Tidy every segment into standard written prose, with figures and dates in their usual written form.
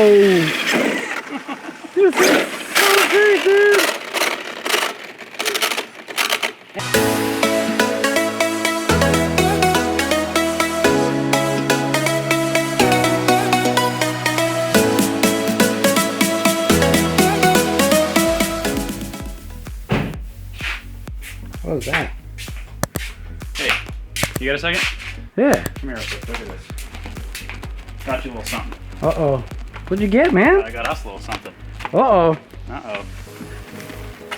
This is so great, dude! What was that? Hey, you got a second? Yeah. Come here real quick, look at this. Got you a little something. Uh-oh. What'd you get, man? I got us a little something. Uh-oh. Uh-oh. I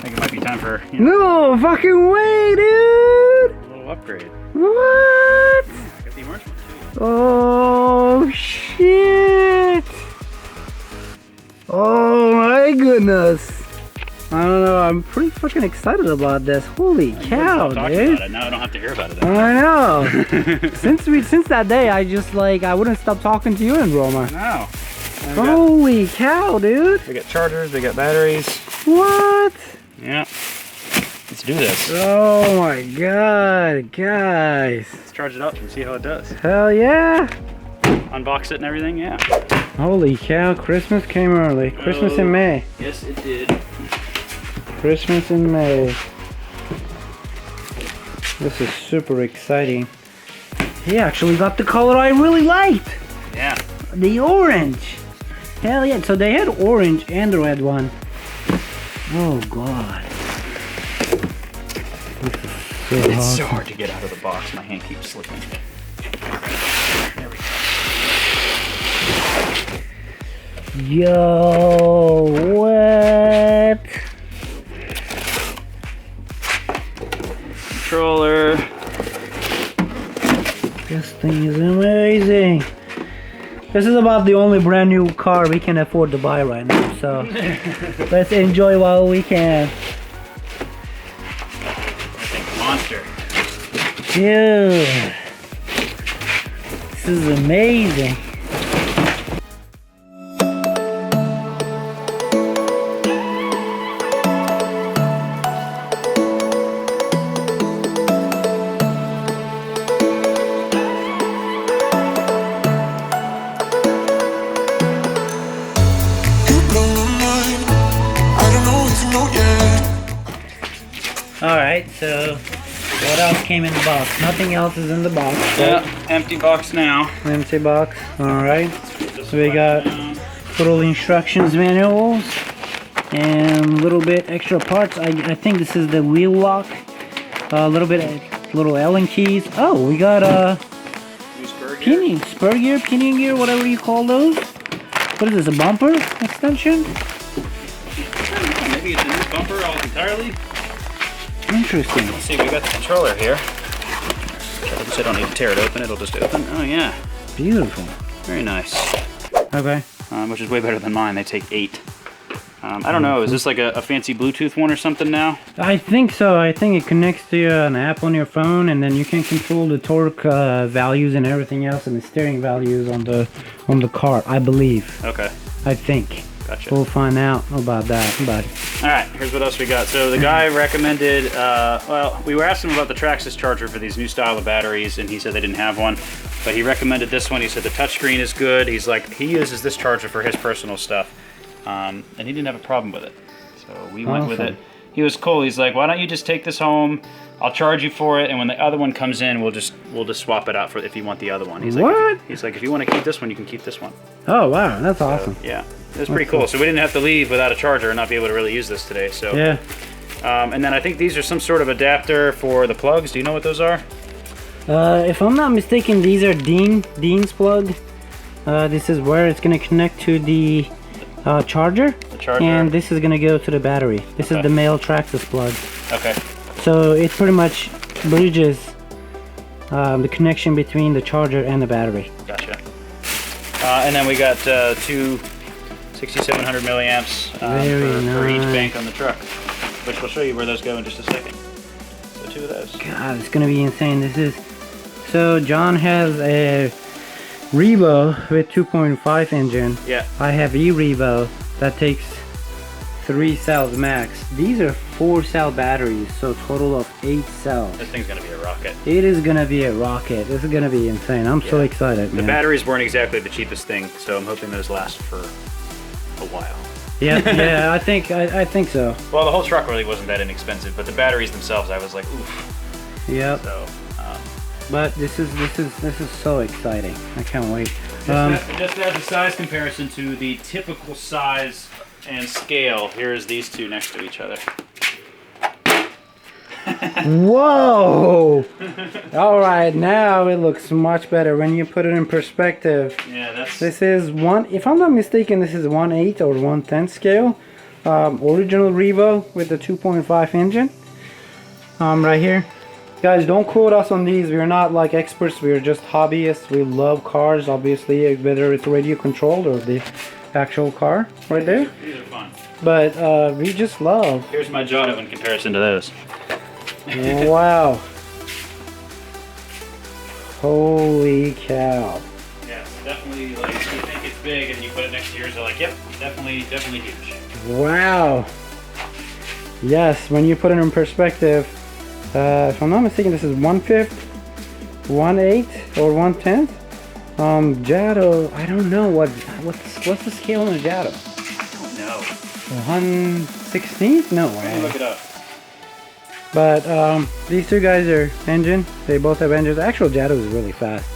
think it might be time for, you know, No fucking way, dude! a little upgrade. What? I got the orange one too. Oh, shit! Oh my goodness! I don't know, I'm pretty fucking excited about this. Holy cow, Talking dude! about it. Now I don't have to hear about it. I know. since that day, I just like I wouldn't stop talking to you and Roma. No. Holy cow, dude! We got chargers. We got batteries. What? Yeah. Let's do this. Oh my god, guys! Let's charge it up and see how it does. Hell yeah! Unbox it and everything. Yeah. Holy cow! Christmas came early. Christmas in May. Yes, it did. Christmas in May. This is super exciting. He actually got the color I really liked. Yeah. The orange. Hell yeah. So they had orange and the red one. Oh god. This is so It's hot. so hard to get out of the box. My hand keeps slipping. There we go. Yo, what? Controller. This thing is amazing. This is about the only brand new car we can afford to buy right now, so let's enjoy while we can. That thing's a monster. Dude, this is amazing. Alright, so what else came in the box? Nothing else is in the box. Yeah, empty box now. Empty box. Alright. So we got little instructions manuals and a little bit extra parts. I think this is the wheel lock. A little Allen keys. Oh, we got Pinion, spur gear, pinion gear, whatever you call those. What is this, a bumper extension? Maybe it's a new bumper all entirely. Interesting. Let's see, we got the controller here. I guess I don't need to tear it open, it'll just open. Oh yeah. Beautiful. Very nice. Okay. Which is way better than mine, they take 8. I don't know, is this like a fancy Bluetooth one or something now? I think so. I think it connects to an app on your phone, and then you can control the torque values and everything else, and the steering values on the car. I believe. Okay. I think. Gotcha. We'll find out about that. But alright, here's what else we got. So the guy recommended, well, we were asking him about the Traxxas Charger for these new style of batteries, and he said they didn't have one. But he recommended this one. He said the touchscreen is good. He's like, he uses this charger for his personal stuff. And he didn't have a problem with it. So we went with it. He was cool. He's like, why don't you just take this home? I'll charge you for it, and when the other one comes in, we'll just swap it out for if you want the other one. He's what? Like, he's like, if you want to keep this one, you can keep this one. oh wow, that's awesome. Yeah, it was pretty cool. So we didn't have to leave without a charger and not be able to really use this today. So yeah. And then I think these are some sort of adapter for the plugs. Do you know what those are? If I'm not mistaken, these are Dean's plug. This is where it's gonna connect to the charger. The charger. And this is gonna go to the battery. This is the male Traxxas plug. Okay. So it pretty much bridges the connection between the charger and the battery. Gotcha. And then we got two 6700 milliamps for each bank on the truck, which we'll show you where those go in just a second. So 2 of those. God, it's gonna be insane. This is so John has a Revo with 2.5 engine. Yeah. I have e-Revo that takes 3 cells max. These are 4 cell batteries, so total of 8 cells. This thing's gonna be a rocket. It is gonna be a rocket. This is gonna be insane. I'm so excited, man. The batteries weren't exactly the cheapest thing, so I'm hoping those last for a while. Yeah, yeah, I think so. Well, the whole truck really wasn't that inexpensive, but the batteries themselves, I was like, oof. Yep. So, but this is so exciting. I can't wait. just as a size comparison to the typical size and scale, here's these two next to each other. Whoa! All right, now it looks much better when you put it in perspective. Yeah, that's... This is if I'm not mistaken, this is 1/8 or 1/10 scale. Original Revo with the 2.5 engine. Right here. Guys, don't quote us on these. We're not like experts. We're just hobbyists. We love cars, obviously, whether it's radio controlled or the actual car right there. These are fun. But we just love. Here's my Giotto in comparison to those. Wow. Holy cow. Yeah, definitely, like, you think it's big and you put it next to yours, they're like, yep, definitely huge. Wow. Yes, when you put it in perspective, if I'm not mistaken, this is 1/5, 1/8, or 1/10. Giotto, I don't know what's the scale on a Giotto? I don't know. 1/16? No Let me way. look it up. But these two guys are engine. They both have engines. The actual Giotto is really fast.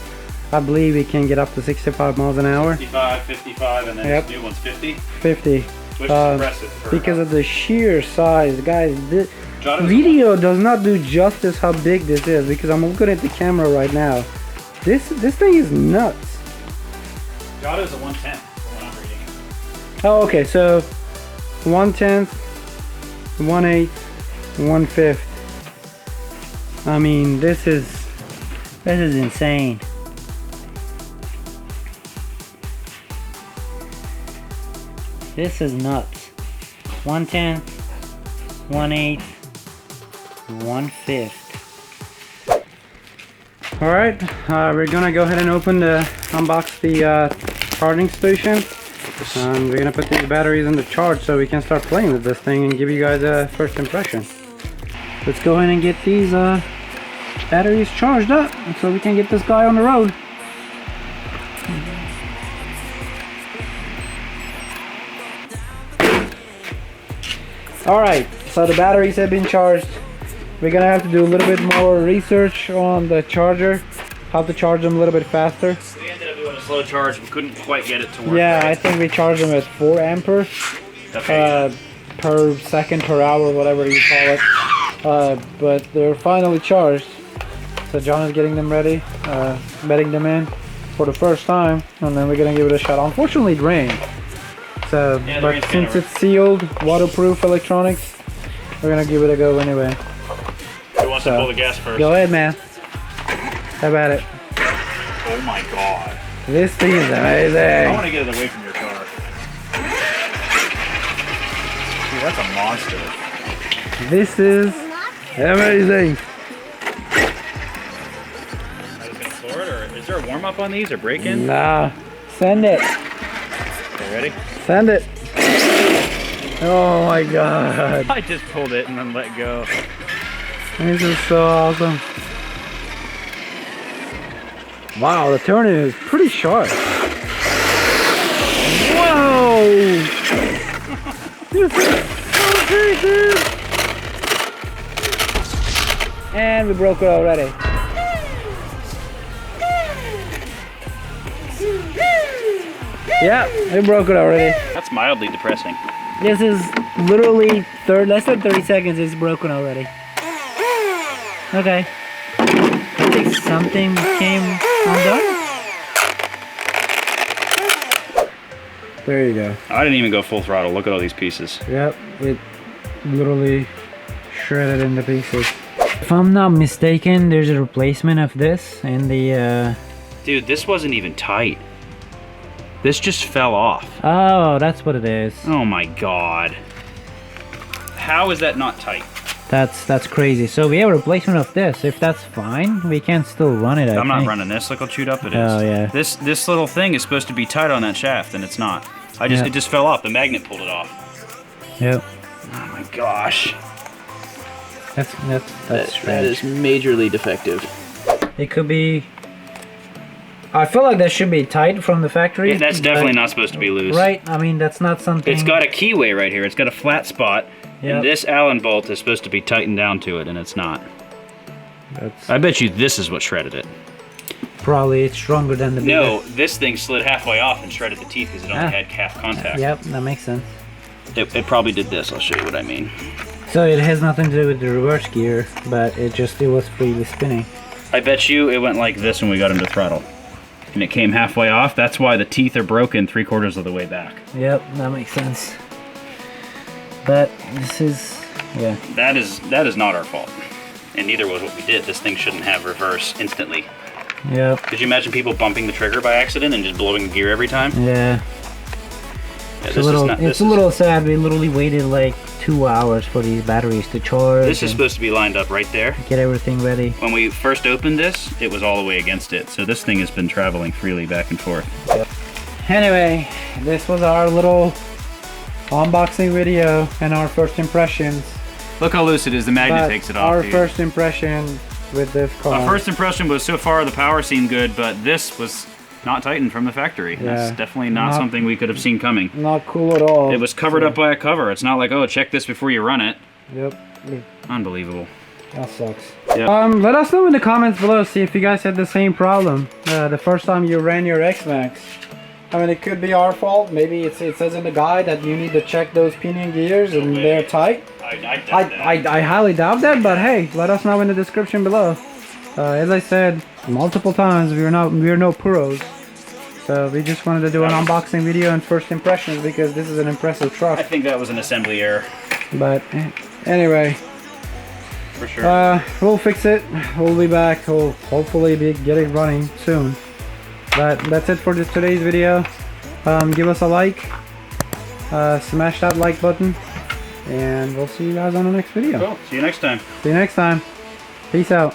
I believe it can get up to 65 miles an hour. 65, 55, and then this new one's 50. 50. Which is impressive. Because of the sheer size, guys. This Giotto's video does not do justice how big this is, because I'm looking at the camera right now. This thing is nuts. Giotto's a 110, from what I'm reading. Oh, okay. So 1/10, 1/8, 1/5. I mean, this is insane. This is nuts. 1/10, 1/8, 1/5. All right, we're gonna go ahead and unbox the charging station. We're gonna put these batteries in the charge so we can start playing with this thing and give you guys a first impression. Let's go ahead and get these batteries charged up so we can get this guy on the road. Alright, so the batteries have been charged. We're gonna have to do a little bit more research on the charger, how to charge them a little bit faster. We ended up doing a slow charge. We couldn't quite get it to work. Yeah, right. I think we charged them at 4 amperes per second, per hour, whatever you call it. But they're finally charged. So John is getting them ready, bedding them in for the first time, and then we're gonna give it a shot. Unfortunately, it rained. So, Yeah, but since it's sealed, waterproof electronics, we're gonna give it a go anyway. Who wants to pull the gas first? Go ahead, man. How about it? Oh my god. This thing is I amazing. want to get it away from your car. Dude, that's a monster. This is amazing. Has it been floored, or is there a warm up on these or break in? Nah, send it. Okay, ready? Send it. Oh my god. I just pulled it and then let go. This is so awesome. Wow, the turning is pretty sharp. Whoa! This is so great, dude. And we broke it already. Yeah, we broke it already. That's mildly depressing. This is literally less than 30 seconds. It's broken already. Okay. I think something came undone. There you go. I didn't even go full throttle. Look at all these pieces. Yep, it literally shredded into pieces. If I'm not mistaken, there's a replacement of this in the... Dude, this wasn't even tight. This just fell off. Oh, that's what it is. Oh my god. How is that not tight? That's crazy. So we have a replacement of this. If that's fine, we can still run it. I'm not running this. Look how chewed up it is. Oh yeah. This little thing is supposed to be tight on that shaft, and it's not. It just fell off. The magnet pulled it off. Yep. Oh my gosh. That's That is majorly defective. It could be. I feel like that should be tight from the factory. Yeah, that's definitely not supposed to be loose. Right? I mean, that's not something. It's got a keyway right here. It's got a flat spot. Yep. And this Allen bolt is supposed to be tightened down to it, and it's not. That's I bet you this is what shredded it. probably it's stronger than the. No, biggest. this thing slid halfway off and shredded the teeth because it only had calf contact. Yep, that makes sense. It probably did this. I'll show you what I mean. So it has nothing to do with the reverse gear, but it was freely spinning. I bet you it went like this when we got into throttle. And it came halfway off. That's why the teeth are broken 3/4 of the way back. Yep, that makes sense. But this is, yeah. That is not our fault. And neither was what we did. This thing shouldn't have reverse instantly. Yep. Could you imagine people bumping the trigger by accident and just blowing the gear every time? Yeah. Yeah, It's a little sad. We literally waited like 2 hours for these batteries to charge. This is supposed to be lined up right there. Get everything ready. When we first opened this, it was all the way against it. So this thing has been traveling freely back and forth. Yep. Anyway, this was our little unboxing video and our first impressions. Look how loose it is. The magnet But takes it off. our dude. first impression with this car. Our first impression was so far the power seemed good, but this was not tightened from the factory. Yeah. That's definitely not something we could have seen coming. Not cool at all. It was covered up by a cover. It's not like, oh, check this before you run it. Yep. Unbelievable. That sucks. Yep. Let us know in the comments below, see if you guys had the same problem the first time you ran your XMAXX. I mean, it could be our fault. Maybe it says in the guide that you need to check those pinion gears and they're tight. I highly doubt that, but hey, let us know in the description below. As I said multiple times, we're no pros. So we just wanted to do an unboxing video and first impressions because this is an impressive truck. I think that was an assembly error. But anyway. For sure. We'll fix it. We'll be back. We'll hopefully get it running soon. But that's it for today's video. Give us a like. Smash that like button. And we'll see you guys on the next video. Cool. See you next time. See you next time. Peace out.